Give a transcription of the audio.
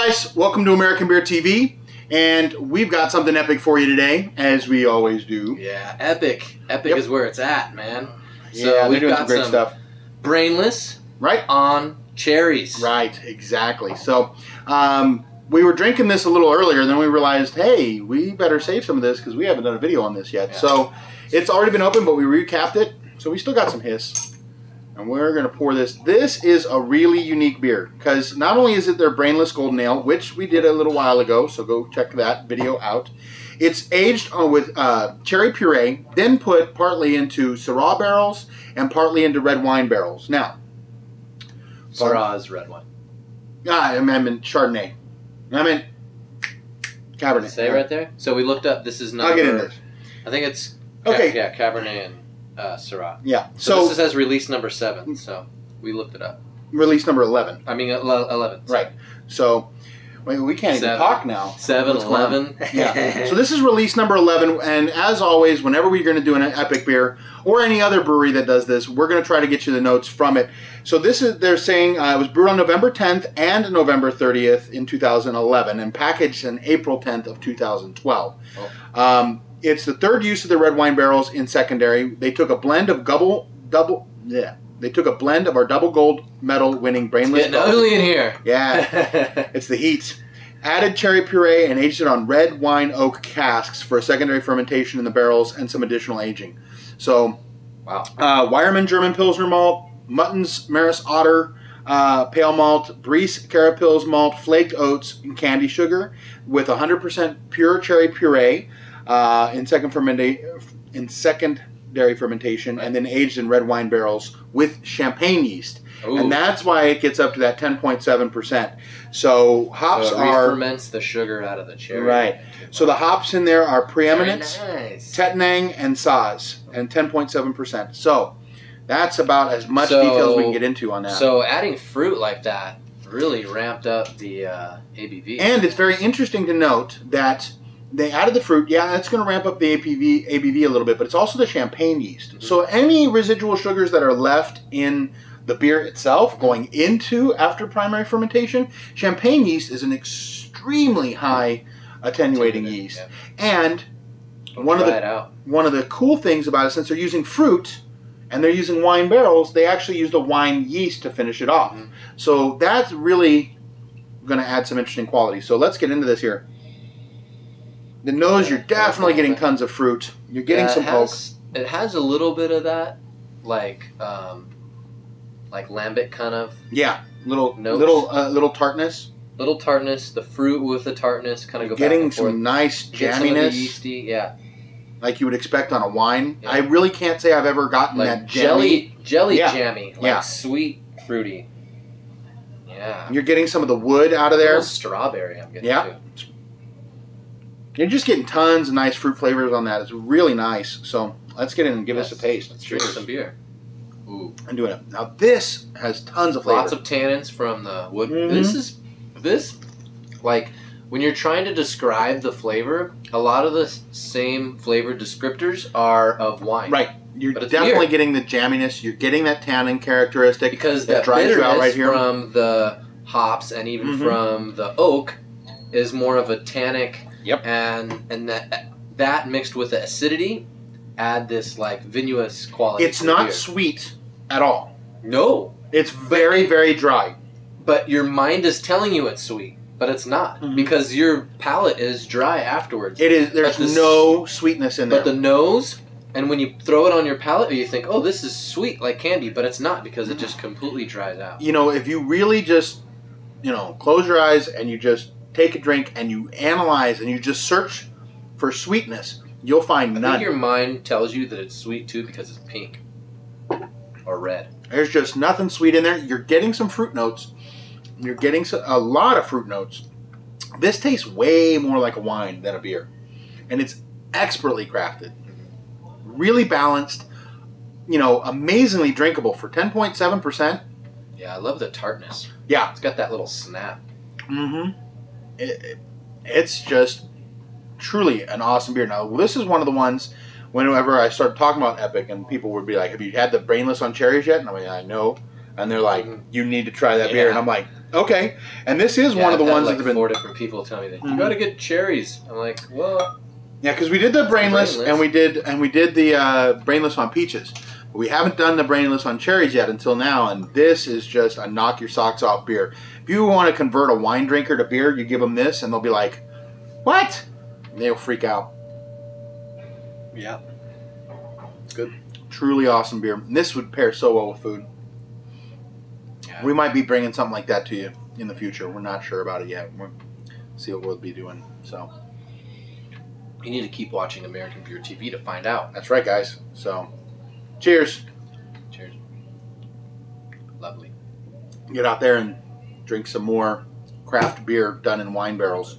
guys, welcome to American Beer TV, and we've got something epic for you today, as we always do. Yeah, epic. Epic is where it's at, man. So yeah, we've got some great stuff. Brainless, right? On cherries. Right, exactly. So we were drinking this a little earlier, and then we realized, hey, we better save some of this because we haven't done a video on this yet. Yeah. So it's already been opened, but we recapped it, so we still got some hiss. And we're going to pour this. This is a really unique beer because not only is it their Brainless Golden Ale, which we did a little while ago, so go check that video out. It's aged with cherry puree, then put partly into Syrah barrels and partly into red wine barrels. Now, Syrah is red wine. I meant Chardonnay. I meant Cabernet. Does it say right there? So we looked up. This is number. I'll get in this. I think it's okay. Yeah, Cabernet and Syrah. Yeah. So this says release number 7. So we looked it up. Release number 11. I mean 11. Right. So wait, we can't even talk now. 7-11. Yeah. So this is release number 11, and as always, whenever we're going to do an epic beer or any other brewery that does this, we're going to try to get you the notes from it. So this is, they're saying it was brewed on November 10th and November 30th in 2011 and packaged on April 10th of 2012. Oh. It's the third use of the red wine barrels in secondary. They took a blend of They took a blend of our double gold medal winning Brainless Belgian. Ugly in here. Yeah, it's the heat. Added cherry puree and aged it on red wine oak casks for a secondary fermentation in the barrels and some additional aging. So, wow. Weyermann German Pilsner malt, Muttons Maris Otter pale malt, Briess Caraplis malt, flaked oats, and candy sugar with 100% pure cherry puree in secondary fermentation, right. And then aged in red wine barrels with champagne yeast. Ooh. And that's why it gets up to that 10.7%. So hops ferments the sugar out of the cherry. Right. So the hops in there are Preeminence, nice. Tettnang, and Saaz, and 10.7%. So that's about as much details we can get into on that. So adding fruit like that really ramped up the ABV. And it's very interesting to note that they added the fruit. Yeah, that's going to ramp up the ABV a little bit, but it's also the champagne yeast. Mm-hmm. So any residual sugars that are left in the beer itself going into after primary fermentation, champagne yeast is an extremely high attenuating yeast. Yeah. And one of the cool things about it, since they're using fruit and they're using wine barrels, they actually use the wine yeast to finish it off. Mm-hmm. So that's really going to add some interesting quality. So let's get into this here. The nose, you're definitely getting tons of fruit. You're getting some oak. It has a little bit of that, like lambic kind of. Yeah, little tartness. Little tartness. The fruit with the tartness kind of go getting back and forth. Some nice jamminess. Some of the yeasty, yeah. Like you would expect on a wine. Yeah. I really can't say I've ever gotten like that jelly jammy, like sweet, fruity. Yeah. You're getting some of the wood out of there. A little strawberry, I'm getting too. You're just getting tons of nice fruit flavors on that. It's really nice. So let's get in and give this a taste. Let's drink some beer. Ooh. I'm doing it. Now this has tons of flavor. Lots of tannins from the wood. Mm-hmm. This, like, when you're trying to describe the flavor, a lot of the same flavor descriptors are of wine. Right. You're definitely getting the jamminess. You're getting that tannin characteristic. Because that dries you out right here from the hops and even from the oak is more of a tannic. Yep. And that mixed with the acidity add this like vinous quality. It's not sweet at all. No. It's very, very dry. But your mind is telling you it's sweet, but it's not because your palate is dry afterwards. It is. There's no sweetness in there. But the nose, and when you throw it on your palate, you think, oh, this is sweet like candy, but it's not because it just completely dries out. You know, if you really just, close your eyes and you just take a drink and you analyze and you just search for sweetness, you'll find none. I think your mind tells you that it's sweet too because it's pink or red. There's just nothing sweet in there. You're getting some fruit notes. You're getting a lot of fruit notes. This tastes way more like a wine than a beer. And it's expertly crafted. Really balanced. Amazingly drinkable for 10.7%. Yeah, I love the tartness. Yeah. It's got that little snap. Mm-hmm. It's just truly an awesome beer. Now, this is one of the ones, whenever I start talking about Epic, and people would be like, have you had the Brainless on Cherries yet? And I'm like, I know. And they're like, you need to try that beer. And I'm like, Okay, and this is Yeah, one of the I've had, ones like that have been 4 different people tell me that you got to get cherries. I'm like, well, yeah, because we did the brainless, Brainless. and we did the brainless on peaches. But we haven't done the brainless on cherries yet until now, and this is just a knock your socks off beer. If you want to convert a wine drinker to beer, you give them this, and they'll be like, "What?" And they'll freak out. Yeah. It's good. Truly awesome beer. And this would pair so well with food. yeah. We might be bringing something like that to you in the future. We're not sure about it yet. We'll see what we'll be doing. So You need to keep watching American Beer TV to find out. that's right, guys. So cheers. Cheers. Lovely. Get out there and drink some more craft beer done in wine barrels.